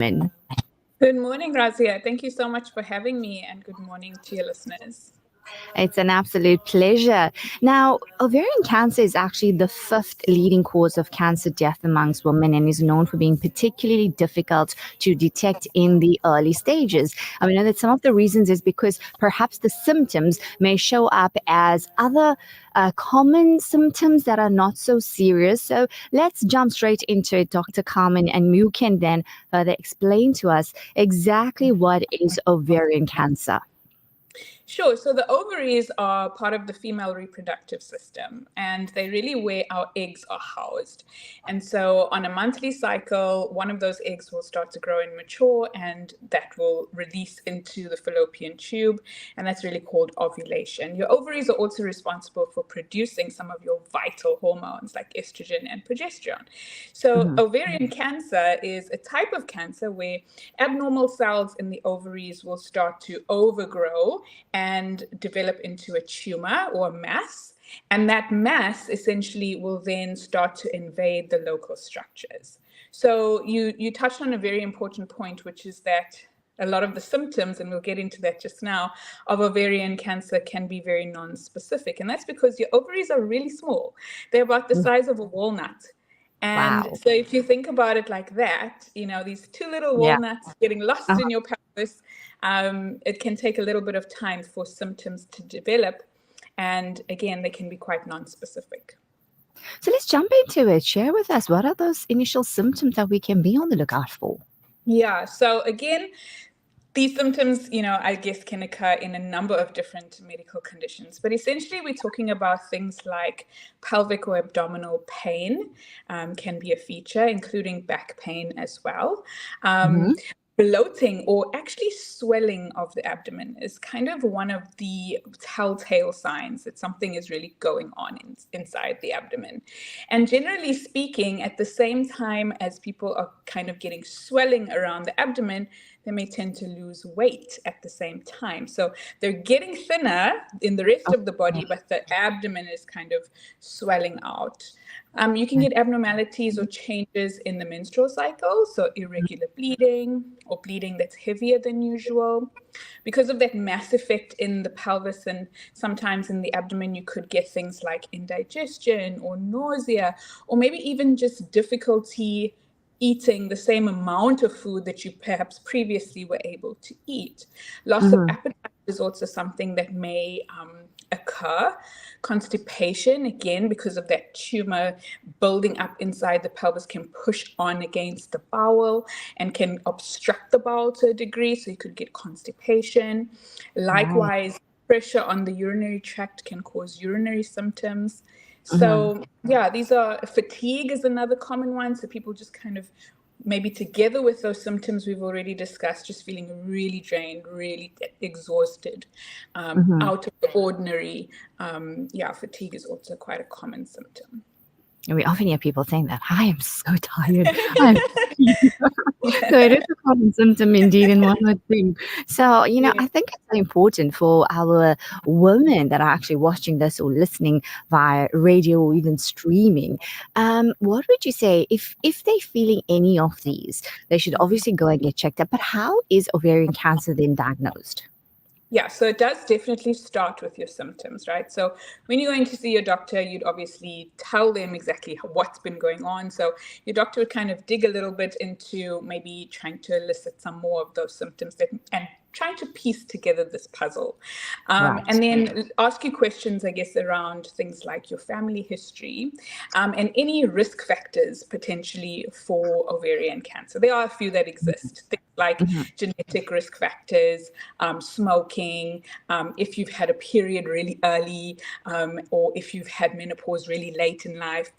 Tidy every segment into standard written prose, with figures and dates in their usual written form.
Carmen. Good morning, Razia. Thank you so much for having me, and good morning to your listeners. It's an absolute pleasure. Now, ovarian cancer is actually the fifth leading cause of cancer death amongst women and is known for being particularly difficult to detect in the early stages. I mean, that some of the reasons is because perhaps the symptoms may show up as other common symptoms that are not so serious. So let's jump straight into it, Dr. Carmen, and you can then further explain to us exactly what is ovarian cancer. Sure. So the ovaries are part of the female reproductive system, and they really where our eggs are housed. And so on a monthly cycle, one of those eggs will start to grow and mature, and that will release into the fallopian tube, and that's really called ovulation. Your ovaries are also responsible for producing some of your vital hormones like estrogen and progesterone. So ovarian cancer is a type of cancer where abnormal cells in the ovaries will start to overgrow and develop into a tumor or a mass. And that mass essentially will then start to invade the local structures. So you touched on a very important point, which is that a lot of the symptoms, and we'll get into that just now, of ovarian cancer can be very non-specific. And that's because your ovaries are really small. They're about the size of a walnut. And Wow. so if you think about it like that, these two little Yeah. walnuts getting lost in your pelvis, it can take a little bit of time for symptoms to develop. And again, they can be quite non-specific. So let's jump into it. Share with us, what are those initial symptoms that we can be on the lookout for? Yeah. So again, these symptoms, I guess can occur in a number of different medical conditions, but essentially we're talking about things like pelvic or abdominal pain can be a feature, including back pain as well. Bloating or actually swelling of the abdomen is kind of one of the telltale signs that something is really going on inside the abdomen. And generally speaking, at the same time as people are kind of getting swelling around the abdomen, they may tend to lose weight at the same time. So they're getting thinner in the rest of the body, but the abdomen is kind of swelling out. You can get abnormalities or changes in the menstrual cycle, so irregular bleeding or bleeding that's heavier than usual. Because of that mass effect in the pelvis and sometimes in the abdomen, you could get things like indigestion or nausea, or maybe even just difficulty eating the same amount of food that you perhaps previously were able to eat. Loss of appetite is also something that may occur. Constipation, again, because of that tumor building up inside the pelvis, can push on against the bowel and can obstruct the bowel to a degree, so you could get constipation. Likewise, pressure on the urinary tract can cause urinary symptoms. So yeah, these are fatigue is another common one. So people just kind of maybe together with those symptoms we've already discussed, just feeling really drained, really exhausted, out of the ordinary. Fatigue is also quite a common symptom. And we often hear people saying that, I am so tired. So it is a common symptom indeed, and one would think. So, I think it's important for our women that are actually watching this or listening via radio or even streaming. What would you say if they're feeling any of these, they should obviously go and get checked out. But how is ovarian cancer then diagnosed? Yeah, so it does definitely start with your symptoms, right? So when you're going to see your doctor, you'd obviously tell them exactly what's been going on. So your doctor would kind of dig a little bit into maybe trying to elicit some more of those symptoms and trying to piece together this puzzle. Right. And then ask you questions, I guess, around things like your family history and any risk factors potentially for ovarian cancer. There are a few that exist, things like genetic risk factors, smoking, if you've had a period really early, or if you've had menopause really late in life,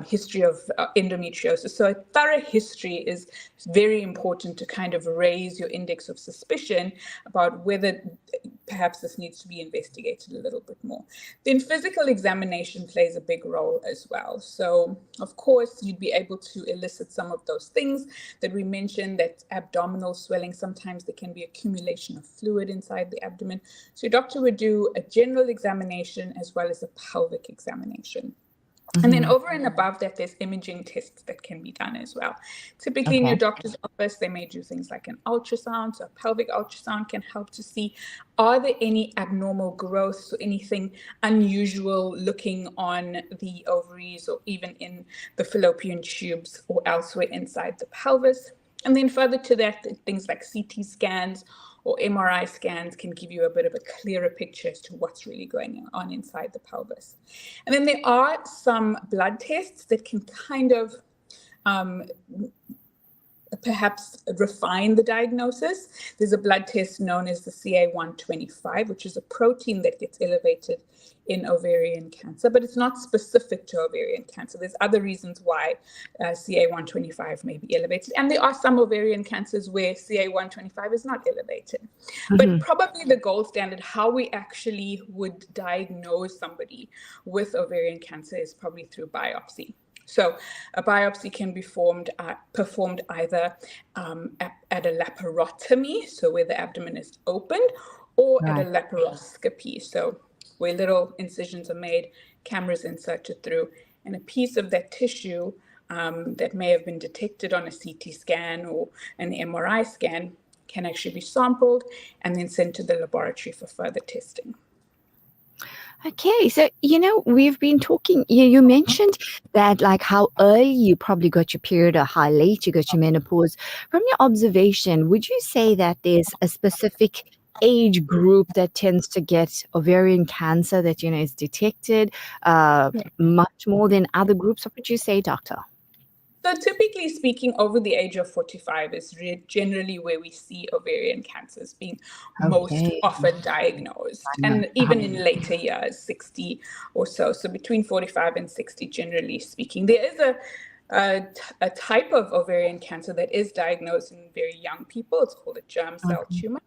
history of endometriosis. So a thorough history is very important to kind of raise your index of suspicion about whether perhaps this needs to be investigated a little bit more. Then physical examination plays a big role as well. So of course, you'd be able to elicit some of those things that we mentioned, that abdominal swelling. Sometimes there can be accumulation of fluid inside the abdomen. So your doctor would do a general examination as well as a pelvic examination. And then over and above that, there's imaging tests that can be done as well. Typically in your Okay. doctor's office, they may do things like an ultrasound. So a pelvic ultrasound can help to see, are there any abnormal growths or anything unusual looking on the ovaries or even in the fallopian tubes or elsewhere inside the pelvis. And then further to that, things like CT scans or MRI scans can give you a bit of a clearer picture as to what's really going on inside the pelvis. And then there are some blood tests that can kind of perhaps refine the diagnosis. There's a blood test known as the CA125, which is a protein that gets elevated in ovarian cancer, but it's not specific to ovarian cancer. There's other reasons why CA125 may be elevated. And there are some ovarian cancers where CA125 is not elevated. But probably the gold standard, how we actually would diagnose somebody with ovarian cancer, is probably through biopsy. So a biopsy can be performed either at a laparotomy, so where the abdomen is opened, or at a laparoscopy, so where little incisions are made, cameras inserted through, and a piece of that tissue that may have been detected on a CT scan or an MRI scan can actually be sampled and then sent to the laboratory for further testing. Okay, so we've been talking. You mentioned that, like, how early you probably got your period or how late you got your menopause. From your observation, would you say that there's a specific age group that tends to get ovarian cancer that is detected much more than other groups? What would you say, doctor? So typically speaking, over the age of 45 is generally where we see ovarian cancers being most often diagnosed. And even in later years, 60 or so. So between 45 and 60, generally speaking. There is a type of ovarian cancer that is diagnosed in very young people. It's called a germ cell tumor.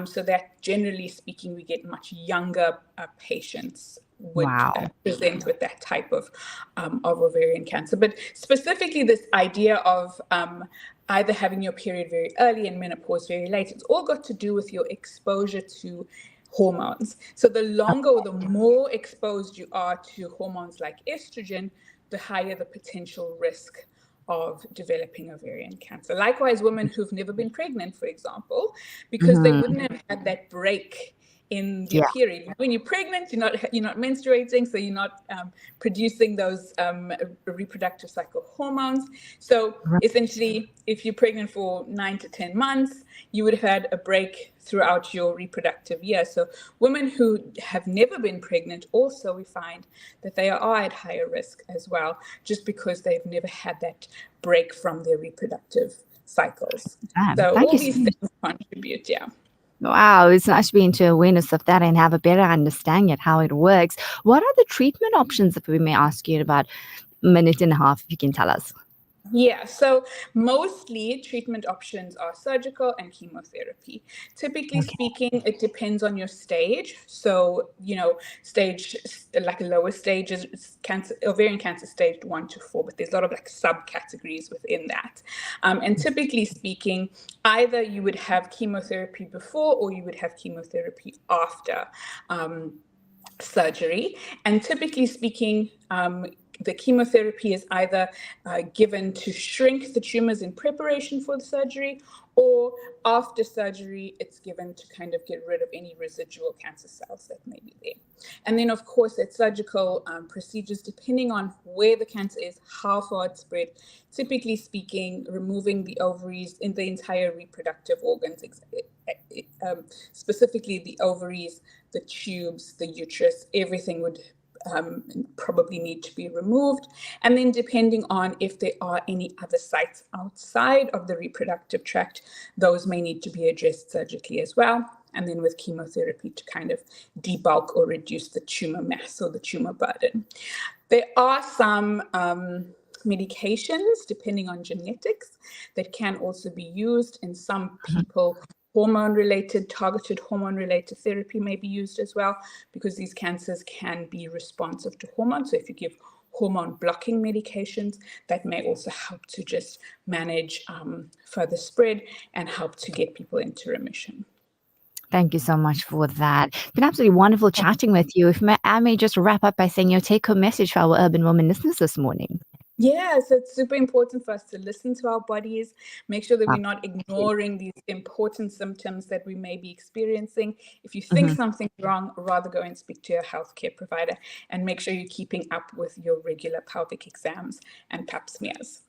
So that, generally speaking, we get much younger patients would present with that type of ovarian cancer. But specifically this idea of either having your period very early and menopause very late, it's all got to do with your exposure to hormones. So the longer or the more exposed you are to hormones like estrogen, the higher the potential risk of developing ovarian cancer. Likewise, women who've never been pregnant, for example, because they wouldn't have had that break in their period. When you're pregnant, you're not menstruating, so you're not producing those reproductive cycle hormones. So essentially, if you're pregnant for 9 to 10 months, you would have had a break throughout your reproductive year. So women who have never been pregnant, also we find that they are at higher risk as well, just because they've never had that break from their reproductive cycles. So all these things contribute, Wow, it's nice to be into awareness of that and have a better understanding of how it works. What are the treatment options, if we may ask you, in about a minute and a half, if you can tell us? Yeah, so mostly treatment options are surgical and chemotherapy. Typically speaking, it depends on your stage. So, stage, like a lower stage is cancer, ovarian cancer stage 1 to 4, but there's a lot of like subcategories within that. And typically speaking, either you would have chemotherapy before or you would have chemotherapy after surgery. And typically speaking, the chemotherapy is either given to shrink the tumors in preparation for the surgery, or after surgery, it's given to kind of get rid of any residual cancer cells that may be there. And then, of course, at surgical procedures, depending on where the cancer is, how far it's spread, typically speaking, removing the ovaries in the entire reproductive organs, specifically the ovaries, the tubes, the uterus, everything would probably need to be removed. And then depending on if there are any other sites outside of the reproductive tract, those may need to be addressed surgically as well. And then with chemotherapy to kind of debulk or reduce the tumor mass or the tumor burden. There are some medications, depending on genetics, that can also be used. In some people, targeted hormone-related therapy may be used as well, because these cancers can be responsive to hormones. So if you give hormone-blocking medications, that may also help to just manage further spread and help to get people into remission. Thank you so much for that. It's been absolutely wonderful chatting with you. If I may just wrap up by saying your take-home message for our urban woman listeners this morning. Yeah, so it's super important for us to listen to our bodies, make sure that we're not ignoring these important symptoms that we may be experiencing. If you think something's wrong, rather go and speak to your healthcare provider and make sure you're keeping up with your regular pelvic exams and pap smears.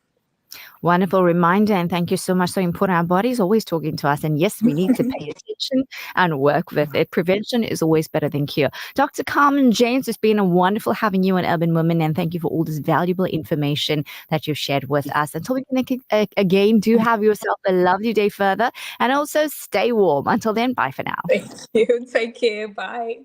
Wonderful reminder, and thank you so much. So important. Our body is always talking to us, and yes, we need to pay attention and work with it. Prevention is always better than cure. Dr. Carmen James, it's been a wonderful having you on Urban Women, and thank you for all this valuable information that you've shared with us. Until we connect again, do have yourself a lovely day further, and also stay warm. Until then, bye for now. Thank you. Take care. Bye.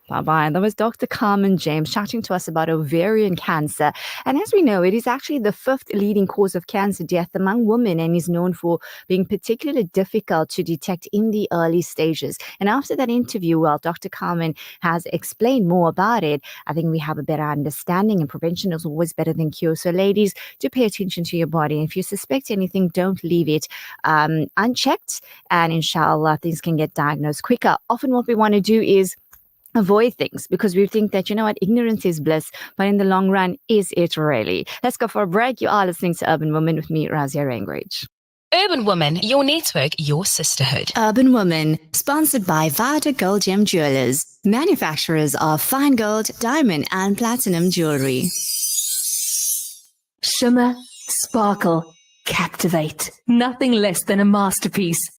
Bye-bye. That was Dr. Carmen James chatting to us about ovarian cancer. And as we know, it is actually the 5th leading cause of cancer death among women and is known for being particularly difficult to detect in the early stages. And after that interview, well, Dr. Carmen has explained more about it. I think we have a better understanding, and prevention is always better than cure. So ladies, do pay attention to your body. If you suspect anything, don't leave it unchecked. And inshallah, things can get diagnosed quicker. Often what we want to do is avoid things because we think that, you know what, ignorance is bliss, but in the long run, is it really? Let's go for a break. You are listening to Urban Woman with me, Razia Rangridge. Urban Woman, your network, your sisterhood. Urban Woman, sponsored by Vada Gold Gem Jewelers, manufacturers of fine gold, diamond, and platinum jewelry. Shimmer, sparkle, captivate. Nothing less than a masterpiece.